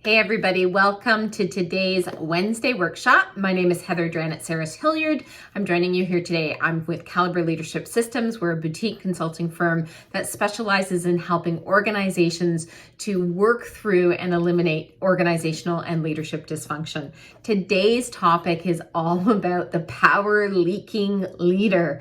Hey everybody, welcome to today's Wednesday workshop. My name is Heather Dranitsaris-Hilliard. I'm joining you here today. I'm with Caliber Leadership Systems. We're a boutique consulting firm that specializes in helping organizations to work through and eliminate organizational and leadership dysfunction. Today's topic is all about the power leaking leader.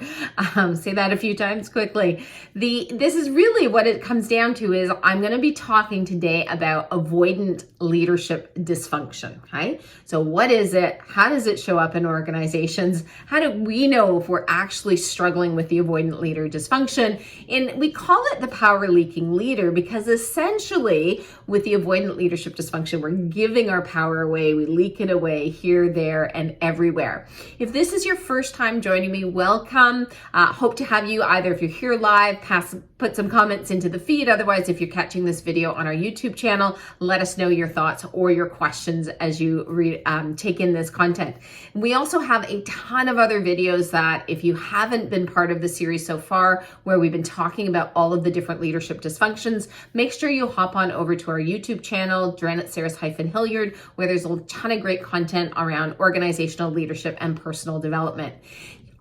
Say that a few times quickly. This is really what it comes down to is I'm going to be talking today about avoidant leadership dysfunction. Okay, so what is it? How does it show up in organizations? How do we know if we're actually struggling with the avoidant leader dysfunction? And we call it the power leaking leader because essentially with the avoidant leadership dysfunction, we're giving our power away. We leak it away here, there, and everywhere. If this is your first time joining me, welcome. Hope to have you either if you're here live, put some comments into the feed. Otherwise, if you're catching this video on our YouTube channel, let us know your thoughts or your questions as you take in this content. We also have a ton of other videos that if you haven't been part of the series so far, where we've been talking about all of the different leadership dysfunctions, make sure you hop on over to our YouTube channel, Dranitsaris-Hilliard, where there's a ton of great content around organizational leadership and personal development.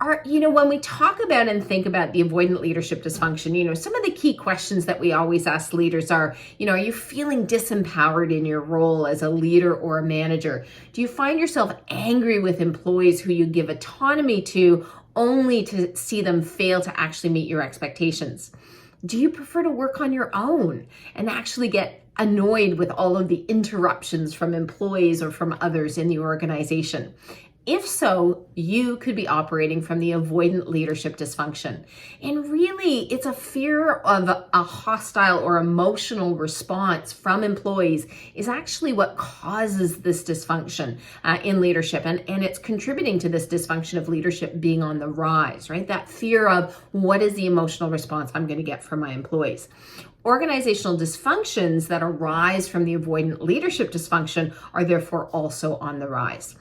When we talk about and think about the avoidant leadership dysfunction, some of the key questions that we always ask leaders are you feeling disempowered in your role as a leader or a manager? Do you find yourself angry with employees who you give autonomy to only to see them fail to actually meet your expectations? Do you prefer to work on your own and actually get annoyed with all of the interruptions from employees or from others in the organization? If so, you could be operating from the avoidant leadership dysfunction. And really, it's a fear of a hostile or emotional response from employees is actually what causes this dysfunction in leadership. And it's contributing to this dysfunction of leadership being on the rise, right? That fear of what is the emotional response I'm going to get from my employees. Organizational dysfunctions that arise from the avoidant leadership dysfunction are therefore also on the rise.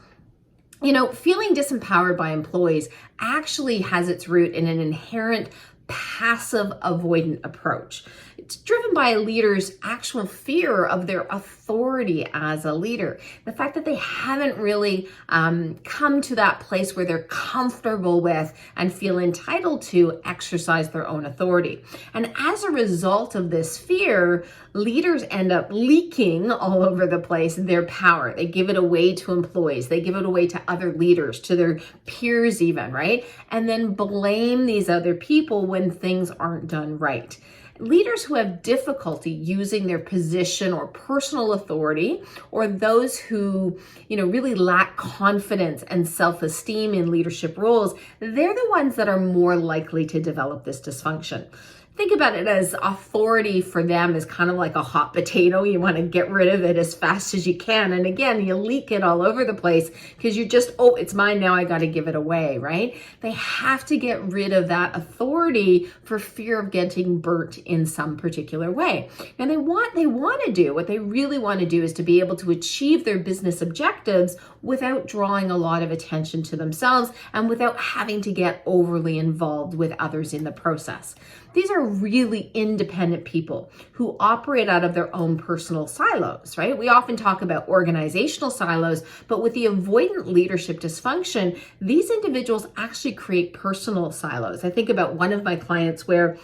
Feeling disempowered by employees actually has its root in an inherent passive avoidant approach. It's driven by a leader's actual fear of their authority as a leader. The fact that they haven't really come to that place where they're comfortable with and feel entitled to exercise their own authority. And as a result of this fear, leaders end up leaking all over the place their power. They give it away to employees. They give it away to other leaders, to their peers even, right? And then blame these other people when things aren't done right. Leaders who have difficulty using their position or personal authority, or those who, really lack confidence and self-esteem in leadership roles, they're the ones that are more likely to develop this dysfunction. Think about it as authority for them is kind of like a hot potato. You want to get rid of it as fast as you can. And again, you leak it all over the place because you just, it's mine now, I got to give it away, right? They have to get rid of that authority for fear of getting burnt in some particular way. And what they really want to do is to be able to achieve their business objectives without drawing a lot of attention to themselves and without having to get overly involved with others in the process. These are really independent people who operate out of their own personal silos, right? We often talk about organizational silos, but with the avoidant leadership dysfunction, these individuals actually create personal silos. I think about one of my clients where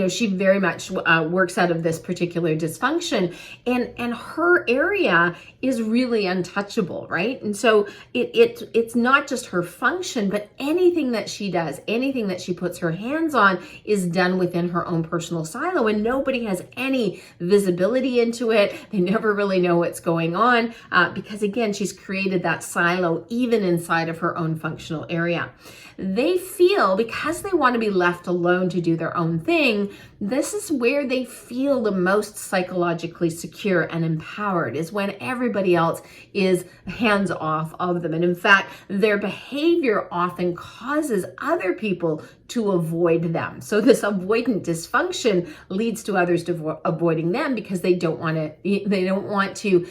she very much works out of this particular dysfunction, and her area is really untouchable, right? And so it's not just her function, but anything that she does, anything that she puts her hands on is done within her own personal silo, and nobody has any visibility into it. They never really know what's going on because, again, she's created that silo even inside of her own functional area. They feel, because they want to be left alone to do their own thing, this is where they feel the most psychologically secure and empowered, is when everybody else is hands off of them. And in fact, their behavior often causes other people to avoid them. So this avoidant dysfunction leads to others avoiding them because they don't want to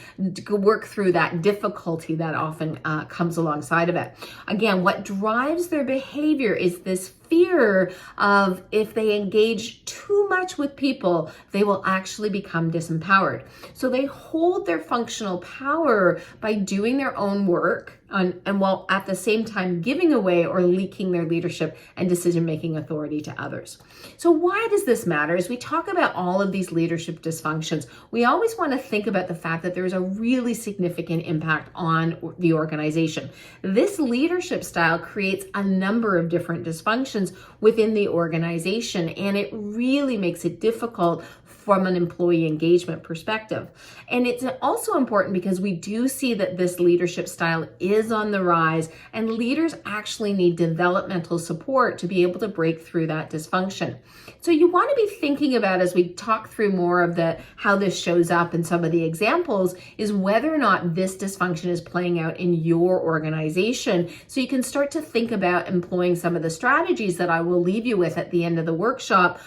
work through that difficulty that often comes alongside of it. Again, what drives their behavior is this fear of if they engage too much with people, they will actually become disempowered. So they hold their functional power by doing their own work and while at the same time giving away or leaking their leadership and decision-making authority to others. So why does this matter? As we talk about all of these leadership dysfunctions, we always want to think about the fact that there's a really significant impact on the organization. This leadership style creates a number of different dysfunctions within the organization, and it really makes it difficult from an employee engagement perspective. And it's also important because we do see that this leadership style is on the rise, and leaders actually need developmental support to be able to break through that dysfunction. So you want to be thinking about, as we talk through more of how this shows up in some of the examples, is whether or not this dysfunction is playing out in your organization. So you can start to think about employing some of the strategies that I will leave you with at the end of the workshop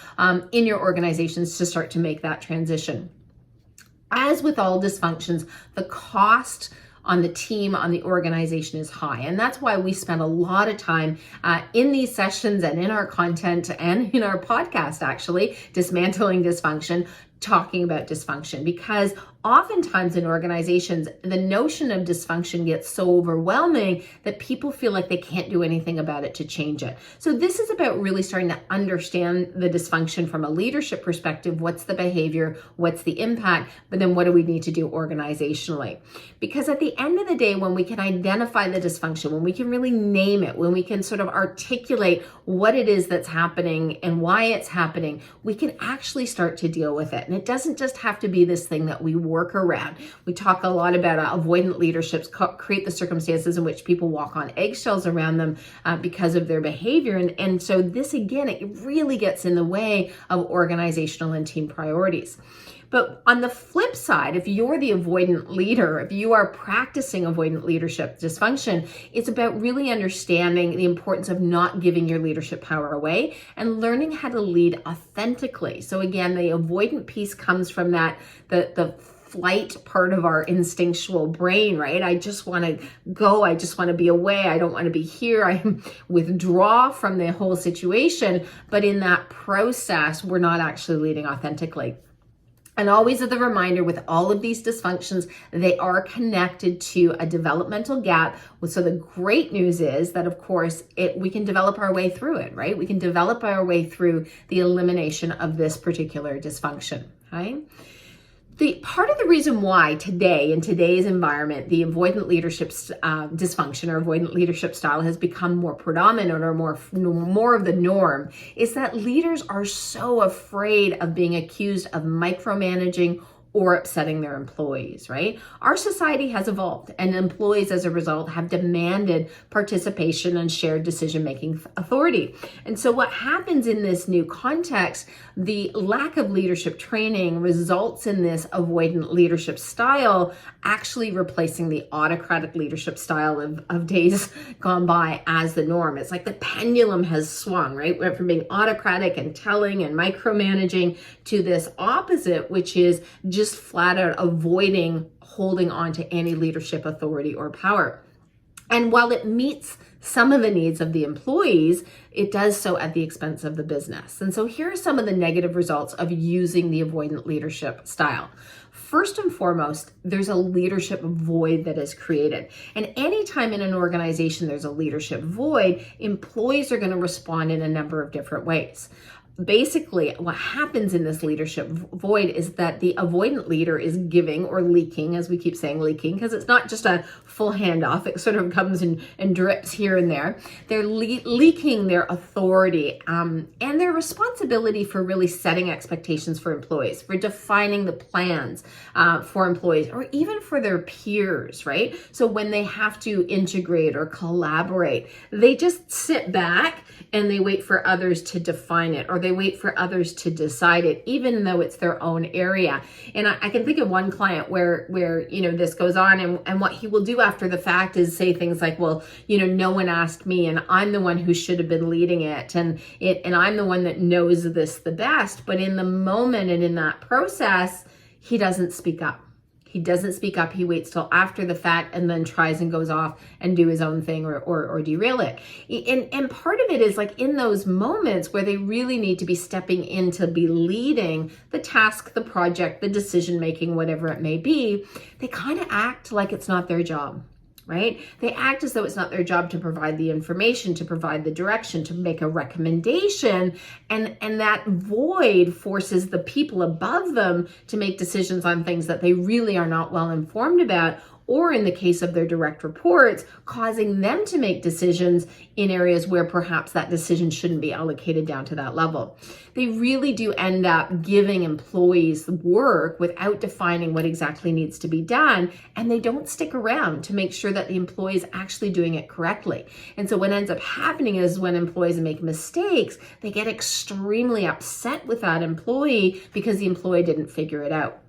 in your organizations to start to make that transition. As with all dysfunctions, the cost on the team, on the organization is high. And that's why we spend a lot of time in these sessions and in our content and in our podcast, actually, Dismantling Dysfunction, talking about dysfunction, because oftentimes in organizations, the notion of dysfunction gets so overwhelming that people feel like they can't do anything about it to change it. So this is about really starting to understand the dysfunction from a leadership perspective. What's the behavior? What's the impact? But then what do we need to do organizationally? Because at the end of the day, when we can identify the dysfunction, when we can really name it, when we can sort of articulate what it is that's happening and why it's happening, we can actually start to deal with it. And it doesn't just have to be this thing that we work around. We talk a lot about avoidant leaderships create the circumstances in which people walk on eggshells around them because of their behavior. And so this, again, it really gets in the way of organizational and team priorities. But on the flip side, if you're the avoidant leader, if you are practicing avoidant leadership dysfunction, it's about really understanding the importance of not giving your leadership power away and learning how to lead authentically. So again, the avoidant piece comes from that, the flight part of our instinctual brain, right? I just want to go. I just want to be away. I don't want to be here. I withdraw from the whole situation. But in that process, we're not actually leading authentically. And always as a reminder, with all of these dysfunctions, they are connected to a developmental gap. So the great news is that, of course, we can develop our way through it, right? We can develop our way through the elimination of this particular dysfunction, right? The part of the reason why today, in today's environment, the avoidant leadership dysfunction or avoidant leadership style has become more predominant or more of the norm is that leaders are so afraid of being accused of micromanaging or upsetting their employees, right? Our society has evolved, and employees as a result have demanded participation and shared decision-making authority. And so what happens in this new context, the lack of leadership training results in this avoidant leadership style actually replacing the autocratic leadership style of days gone by as the norm. It's like the pendulum has swung, right? We went from being autocratic and telling and micromanaging to this opposite, which is just flat out avoiding holding on to any leadership authority or power. And while it meets some of the needs of the employees, it does so at the expense of the business. And so here are some of the negative results of using the avoidant leadership style. First and foremost, there's a leadership void that is created. And anytime in an organization there's a leadership void, employees are going to respond in a number of different ways. Basically, what happens in this leadership void is that the avoidant leader is giving or leaking, as we keep saying leaking, because it's not just a full handoff. It sort of comes and drips here and there. They're leaking their authority and their responsibility for really setting expectations for employees, for defining the plans for employees, or even for their peers, right? So when they have to integrate or collaborate, they just sit back and they wait for others to define it, or they wait for others to decide it, even though it's their own area. And I can think of one client where this goes on, and what he will do after the fact is say things like, well, no one asked me, and I'm the one who should have been leading it, and I'm the one that knows this the best. But in the moment and in that process, he doesn't speak up. He doesn't speak up. He waits till after the fact and then tries and goes off and do his own thing or derail it. And part of it is like in those moments where they really need to be stepping in to be leading the task, the project, the decision making, whatever it may be, they kind of act like it's not their job. Right? They act as though it's not their job to provide the information, to provide the direction, to make a recommendation. And that void forces the people above them to make decisions on things that they really are not well informed about, or in the case of their direct reports, causing them to make decisions in areas where perhaps that decision shouldn't be allocated down to that level. They really do end up giving employees work without defining what exactly needs to be done, and they don't stick around to make sure that the employee is actually doing it correctly. And so what ends up happening is when employees make mistakes, they get extremely upset with that employee because the employee didn't figure it out.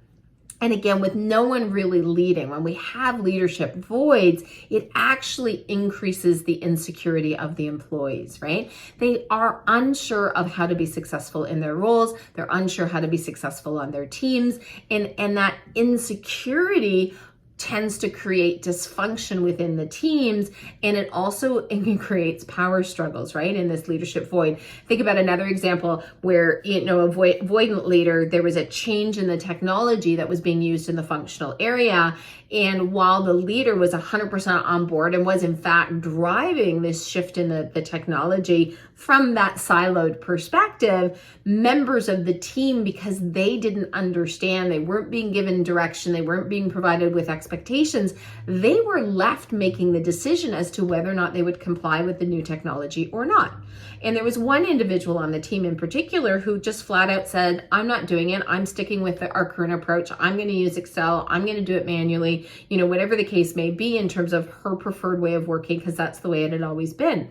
And again, with no one really leading, when we have leadership voids, it actually increases the insecurity of the employees, right? They are unsure of how to be successful in their roles. They're unsure how to be successful on their teams. And that insecurity tends to create dysfunction within the teams, and it also creates power struggles, right, in this leadership void. Think about another example where, a avoidant leader, there was a change in the technology that was being used in the functional area, and while the leader was 100% on board and was in fact driving this shift in the technology from that siloed perspective, members of the team, because they didn't understand, they weren't being given direction, they weren't being provided with expectations, they were left making the decision as to whether or not they would comply with the new technology or not. And there was one individual on the team in particular who just flat out said, I'm not doing it. I'm sticking with our current approach. I'm going to use Excel. I'm going to do it manually, whatever the case may be in terms of her preferred way of working, because that's the way it had always been.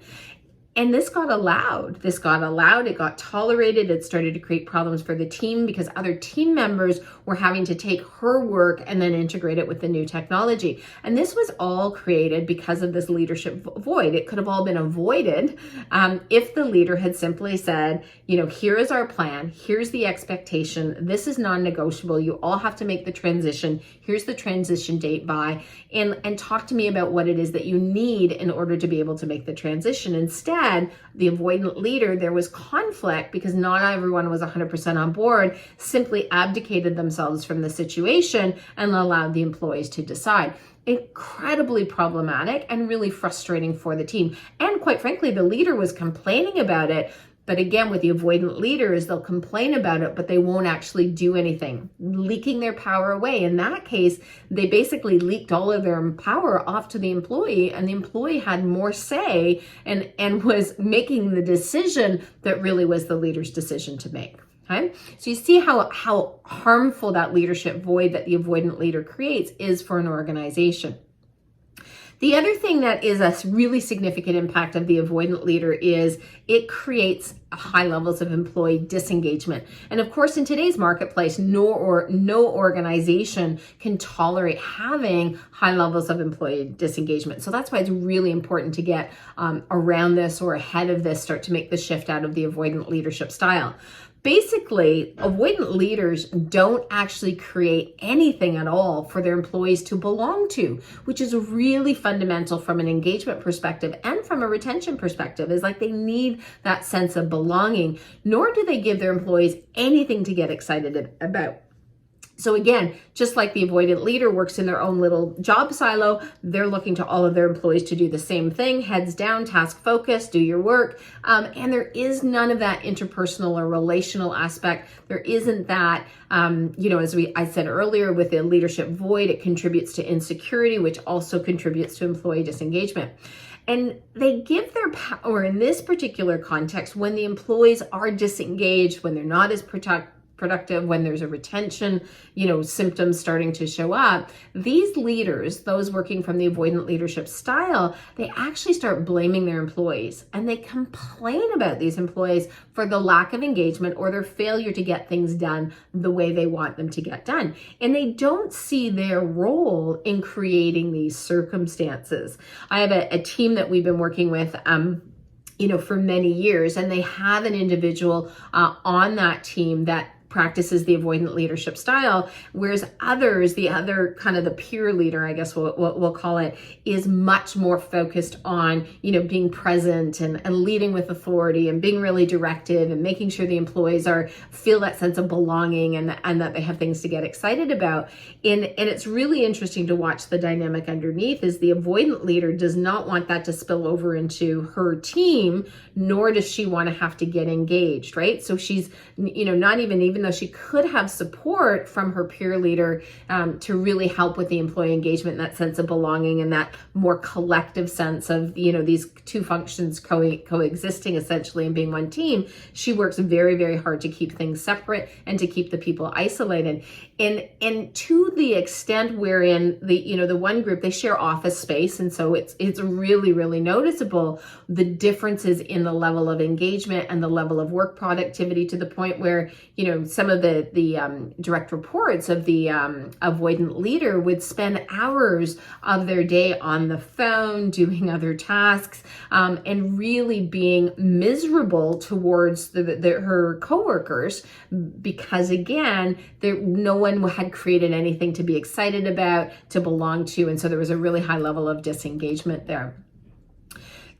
And this got allowed. It got tolerated. It started to create problems for the team because other team members were having to take her work and then integrate it with the new technology. And this was all created because of this leadership void. It could have all been avoided if the leader had simply said, here is our plan. Here's the expectation. This is non-negotiable. You all have to make the transition. Here's the transition date by, and talk to me about what it is that you need in order to be able to make the transition. Instead, the avoidant leader, there was conflict because not everyone was 100% on board, simply abdicated themselves from the situation and allowed the employees to decide. Incredibly problematic and really frustrating for the team. And quite frankly, the leader was complaining about it. But again, with the avoidant leaders, they'll complain about it, but they won't actually do anything, leaking their power away. In that case, they basically leaked all of their power off to the employee, and the employee had more say and was making the decision that really was the leader's decision to make. Okay? So you see how harmful that leadership void that the avoidant leader creates is for an organization. The other thing that is a really significant impact of the avoidant leader is it creates high levels of employee disengagement. And of course, in today's marketplace, no organization can tolerate having high levels of employee disengagement. So that's why it's really important to get around this or ahead of this, start to make the shift out of the avoidant leadership style. Basically, avoidant leaders don't actually create anything at all for their employees to belong to, which is really fundamental from an engagement perspective and from a retention perspective. Is like they need that sense of belonging, nor do they give their employees anything to get excited about. So again, just like the avoidant leader works in their own little job silo, they're looking to all of their employees to do the same thing, heads down, task focused, do your work. And there is none of that interpersonal or relational aspect. There isn't that, as I said earlier, with the leadership void, it contributes to insecurity, which also contributes to employee disengagement. And they give their power in this particular context when the employees are disengaged, when they're not as productive, when there's a retention, symptoms starting to show up. These leaders, those working from the avoidant leadership style, they actually start blaming their employees, and they complain about these employees for the lack of engagement or their failure to get things done the way they want them to get done. And they don't see their role in creating these circumstances. I have a team that we've been working with for many years, and they have an individual on that team that practices the avoidant leadership style, whereas others, the other kind of the peer leader, I guess we'll call it, is much more focused on, being present and leading with authority and being really directive and making sure the employees feel that sense of belonging and that they have things to get excited about. And it's really interesting to watch the dynamic underneath is the avoidant leader does not want that to spill over into her team, nor does she want to have to get engaged, right? So she's, not even though she could have support from her peer leader to really help with the employee engagement, that sense of belonging and that more collective sense of, these two functions coexisting essentially and being one team, she works very, very hard to keep things separate and to keep the people isolated. And to the extent wherein the one group, they share office space. And so it's really, really noticeable the differences in the level of engagement and the level of work productivity to the point where, some of the direct reports of the avoidant leader would spend hours of their day on the phone doing other tasks and really being miserable towards her coworkers because, again, no one had created anything to be excited about, to belong to, and so there was a really high level of disengagement there.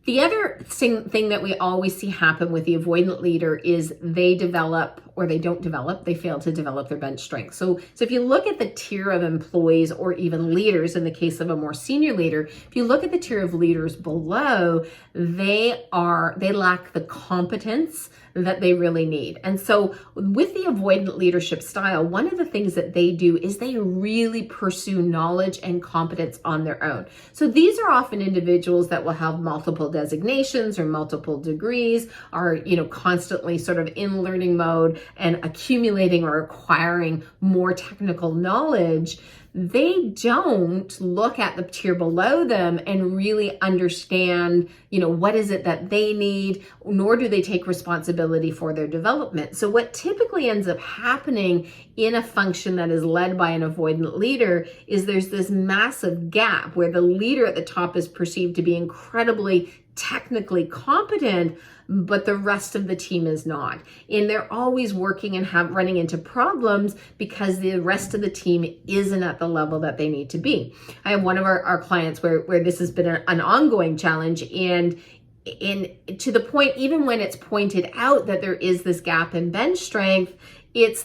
The other thing that we always see happen with the avoidant leader is they develop or they don't develop, they fail to develop their bench strength. So if you look at the tier of employees or even leaders, in the case of a more senior leader, if you look at the tier of leaders below, they lack the competence that they really need. And so with the avoidant leadership style, one of the things that they do is they really pursue knowledge and competence on their own. So these are often individuals that will have multiple designations or multiple degrees, are, constantly sort of in learning mode and accumulating or acquiring more technical knowledge. They don't look at the tier below them and really understand, what is it that they need, nor do they take responsibility for their development. So what typically ends up happening in a function that is led by an avoidant leader is there's this massive gap where the leader at the top is perceived to be incredibly technically competent, but the rest of the team is not. And they're always working and running into problems because the rest of the team isn't at the level that they need to be. I have one of our clients where this has been an ongoing challenge, and to the point, even when it's pointed out that there is this gap in bench strength,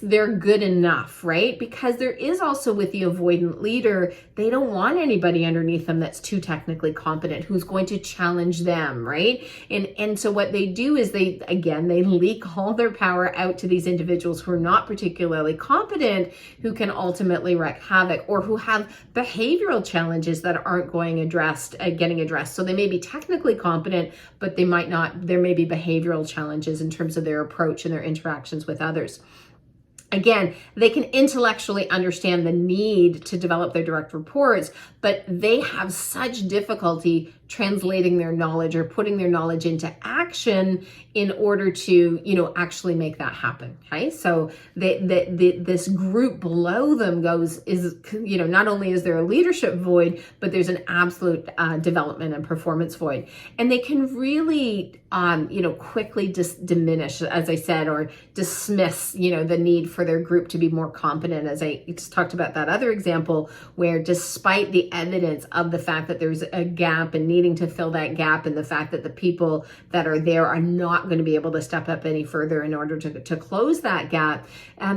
they're good enough, right? Because there is also with the avoidant leader, they don't want anybody underneath them that's too technically competent, who's going to challenge them, right? And so what they do is they leak all their power out to these individuals who are not particularly competent, who can ultimately wreak havoc, or who have behavioral challenges that aren't getting addressed. So they may be technically competent, but there may be behavioral challenges in terms of their approach and their interactions with others. Again, they can intellectually understand the need to develop their direct reports, but they have such difficulty translating their knowledge or putting their knowledge into action in order to, actually make that happen. Okay, so this group below them is not only is there a leadership void, but there's an absolute development and performance void, and they can really quickly diminish, as I said, or dismiss, the need for their group to be more competent. As I just talked about that other example, where despite the evidence of the fact that there's a gap and needing to fill that gap, and the fact that the people that are there are not going to be able to step up any further in order to close that gap,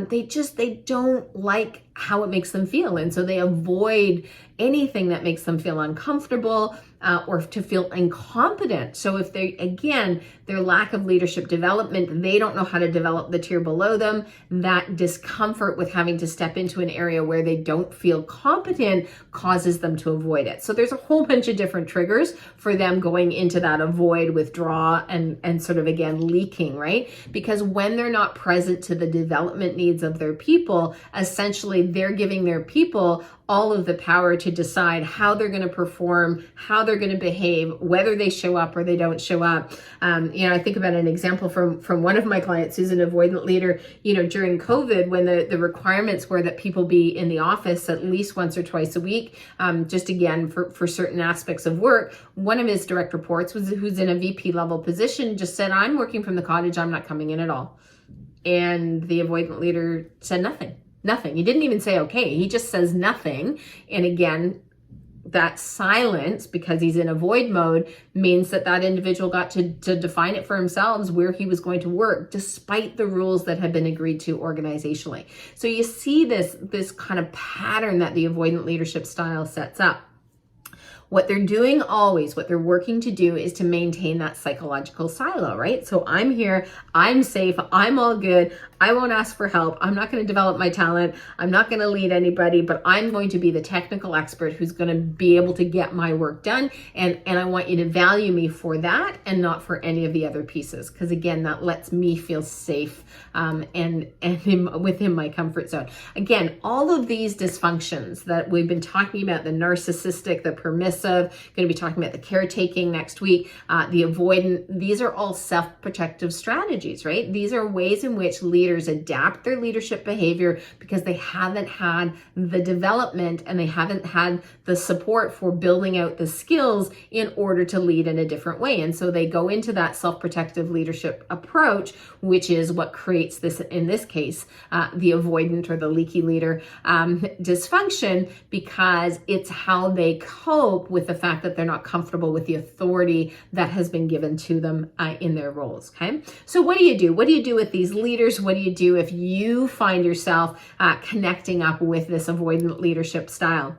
they don't like how it makes them feel. And so they avoid anything that makes them feel uncomfortable or to feel incompetent. So if their lack of leadership development, they don't know how to develop the tier below them, that discomfort with having to step into an area where they don't feel competent causes them to avoid it. So there's a whole bunch of different triggers for them going into that avoid, withdraw, and sort of, again, leaking, right? Because when they're not present to the development needs of their people, essentially they're giving their people all of the power to decide how they're going to perform, how they're going to behave, whether they show up or they don't show up. I think about an example from one of my clients who's an avoidant leader, during COVID, when the requirements were that people be in the office at least once or twice a week, just again, for certain aspects of work. One of his direct reports who's in a VP level position just said, I'm working from the cottage, I'm not coming in at all. And the avoidant leader said nothing. Nothing. He didn't even say okay. He just says nothing. And again, that silence, because he's in avoid mode, means that that individual got to define it for themselves where he was going to work, despite the rules that had been agreed to organizationally. So you see this kind of pattern that the avoidant leadership style sets up. What they're doing always, what they're working to do, is to maintain that psychological silo, right? So I'm here, I'm safe, I'm all good, I won't ask for help, I'm not going to develop my talent, I'm not going to lead anybody, but I'm going to be the technical expert who's going to be able to get my work done, and I want you to value me for that and not for any of the other pieces, because again, that lets me feel safe and within my comfort zone. Again, all of these dysfunctions that we've been talking about, the narcissistic, the permissive, going to be talking about the caretaking next week, the avoidant, these are all self-protective strategies, right? These are ways in which leaders adapt their leadership behavior because they haven't had the development and they haven't had the support for building out the skills in order to lead in a different way. And so they go into that self-protective leadership approach, which is what creates this, in this case, the avoidant or the leaky leader dysfunction, because it's how they cope with the fact that they're not comfortable with the authority that has been given to them in their roles. Okay, so what do you do? What do you do with these leaders? What do you do if you find yourself connecting up with this avoidant leadership style?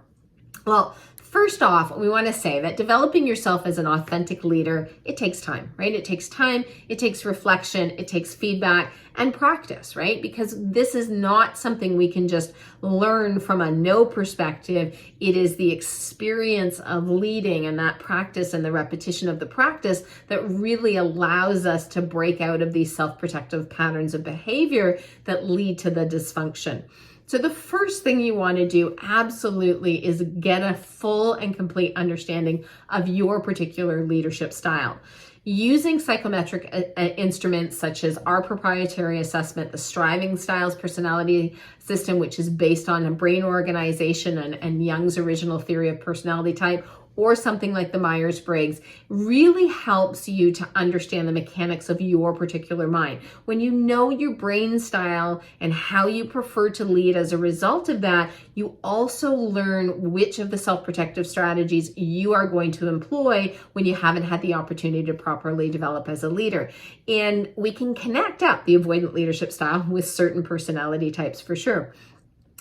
Well, first off, we want to say that developing yourself as an authentic leader, it takes time, right? It takes time, it takes reflection, it takes feedback and practice, right? Because this is not something we can just learn from a no perspective. It is the experience of leading and that practice and the repetition of the practice that really allows us to break out of these self-protective patterns of behavior that lead to the dysfunction. So the first thing you want to do absolutely is get a full and complete understanding of your particular leadership style. Using psychometric instruments such as our proprietary assessment, the Striving Styles Personality System, which is based on a brain organization and Jung's original theory of personality type, or something like the Myers-Briggs, really helps you to understand the mechanics of your particular mind. When you know your brain style and how you prefer to lead as a result of that, you also learn which of the self-protective strategies you are going to employ when you haven't had the opportunity to properly develop as a leader. And we can connect up the avoidant leadership style with certain personality types for sure.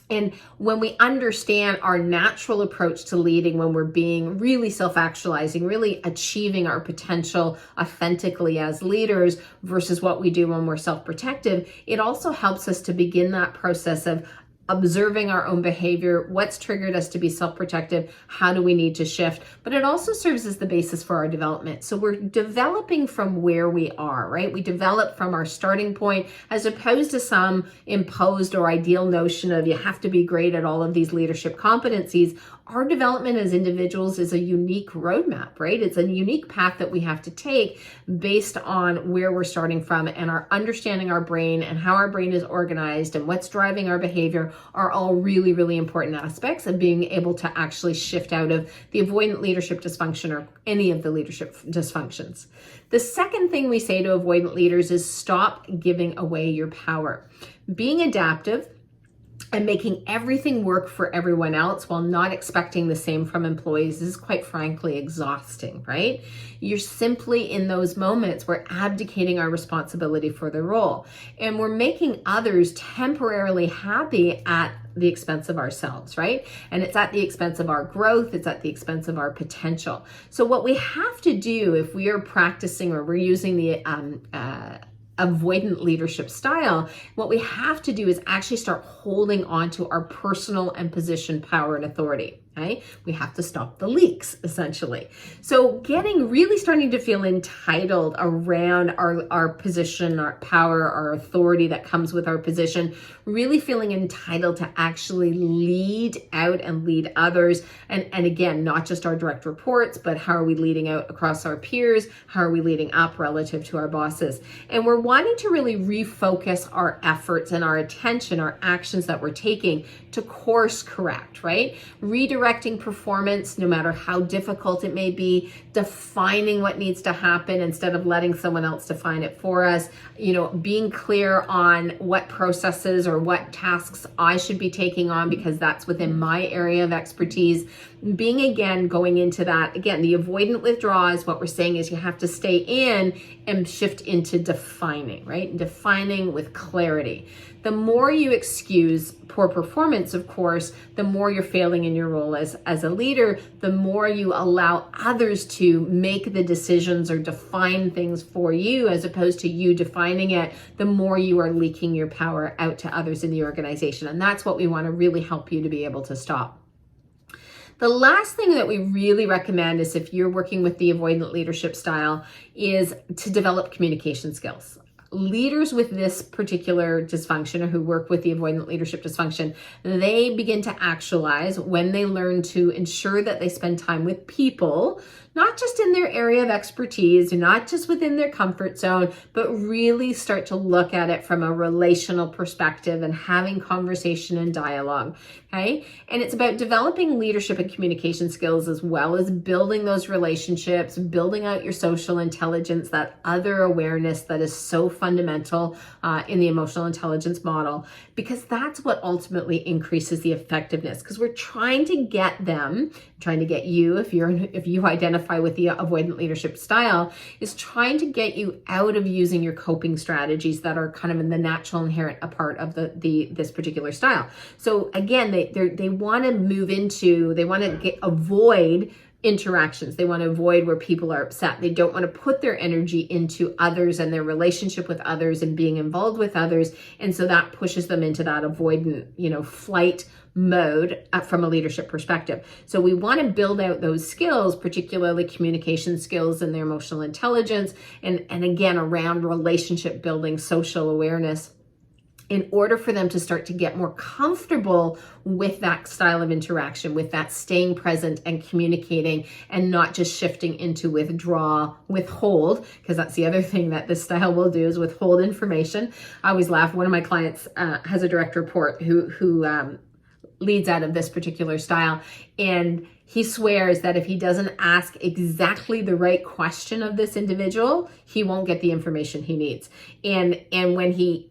And when we understand our natural approach to leading, when we're being really self-actualizing, really achieving our potential authentically as leaders versus what we do when we're self-protective, it also helps us to begin that process of observing our own behavior, what's triggered us to be self-protective, how do we need to shift, but it also serves as the basis for our development. So we're developing from where we are, right? We develop from our starting point as opposed to some imposed or ideal notion of you have to be great at all of these leadership competencies. Our development as individuals is a unique roadmap, right? It's a unique path that we have to take based on where we're starting from, and our understanding our brain and how our brain is organized and what's driving our behavior are all really, really important aspects of being able to actually shift out of the avoidant leadership dysfunction or any of the leadership dysfunctions. The second thing we say to avoidant leaders is stop giving away your power. Being adaptive and making everything work for everyone else while not expecting the same from employees is quite frankly exhausting, right? You're simply in those moments, we're abdicating our responsibility for the role and we're making others temporarily happy at the expense of ourselves, right? And it's at the expense of our growth, it's at the expense of our potential. So what we have to do if we are practicing or we're using the avoidant leadership style, what we have to do is actually start holding on to our personal and position power and authority. Okay? We have to stop the leaks, essentially. So really starting to feel entitled around our position, our power, our authority that comes with our position, really feeling entitled to actually lead out and lead others. And again, not just our direct reports, but how are we leading out across our peers? How are we leading up relative to our bosses? And we're wanting to really refocus our efforts and our attention, our actions that we're taking to course correct, right? Redirect redirecting performance, no matter how difficult it may be, defining what needs to happen instead of letting someone else define it for us, being clear on what processes or what tasks I should be taking on because that's within my area of expertise. Going into that, the avoidant withdrawal is what we're saying is you have to stay in and shift into defining, right? Defining with clarity. The more you excuse poor performance, of course, the more you're failing in your role as a leader, the more you allow others to make the decisions or define things for you as opposed to you defining it, the more you are leaking your power out to others in the organization. And that's what we want to really help you to be able to stop. The last thing that we really recommend is if you're working with the avoidant leadership style is to develop communication skills. Leaders with this particular dysfunction or who work with the avoidant leadership dysfunction, they begin to actualize when they learn to ensure that they spend time with people, not just in their area of expertise, not just within their comfort zone, but really start to look at it from a relational perspective and having conversation and dialogue, okay? And it's about developing leadership and communication skills as well as building those relationships, building out your social intelligence, that other awareness that is so fundamental in the emotional intelligence model, because that's what ultimately increases the effectiveness. Because we're trying to get you, if you identify with the avoidant leadership style, is trying to get you out of using your coping strategies that are kind of in the natural inherent a part of this particular style. So again, they want to avoid interactions. They want to avoid where people are upset. They don't want to put their energy into others and their relationship with others and being involved with others. And so that pushes them into that avoidant, flight mode from a leadership perspective. So we want to build out those skills, particularly communication skills and their emotional intelligence, and again, around relationship building, social awareness, in order for them to start to get more comfortable with that style of interaction, with that staying present and communicating and not just shifting into withhold, because that's the other thing that this style will do is withhold information. I always laugh. One of my clients has a direct report who leads out of this particular style, and he swears that if he doesn't ask exactly the right question of this individual, he won't get the information he needs. And when he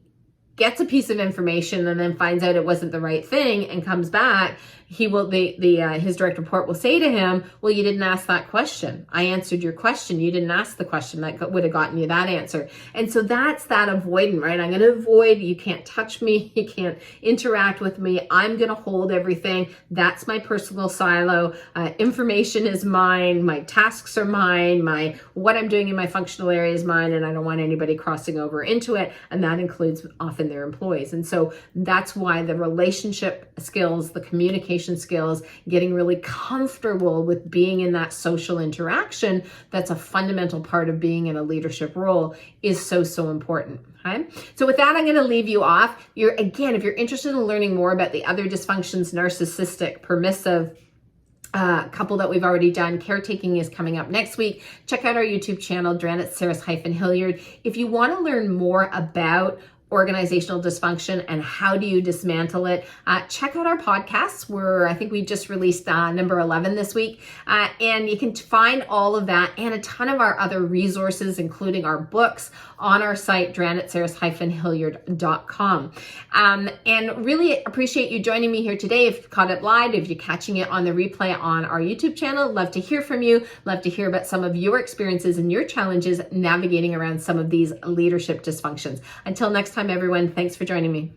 gets a piece of information and then finds out it wasn't the right thing and comes back, his direct report will say to him, well, you didn't ask that question. I answered your question. You didn't ask the question that would have gotten you that answer. And so that's that avoidant, right? I'm going to avoid. You can't touch me. You can't interact with me. I'm going to hold everything. That's my personal silo. Information is mine. My tasks are mine. What I'm doing in my functional area is mine. And I don't want anybody crossing over into it. And that includes often their employees. And so that's why the relationship skills, the communication skills, getting really comfortable with being in that social interaction, that's a fundamental part of being in a leadership role, is so important. Okay? So with that, I'm going to leave you off. If you're interested in learning more about the other dysfunctions, narcissistic, permissive, couple that we've already done, caretaking is coming up next week. Check out our YouTube channel, Dranitsaris-Hilliard. If you want to learn more about organizational dysfunction and how do you dismantle it, check out our podcasts. I think we just released number 11 this week, and you can find all of that and a ton of our other resources, including our books, on our site, Dranitsaris-Hilliard.com. And really appreciate you joining me here today. If you caught it live, if you're catching it on the replay on our YouTube channel, love to hear from you. Love to hear about some of your experiences and your challenges navigating around some of these leadership dysfunctions. Until next time, everyone, thanks for joining me.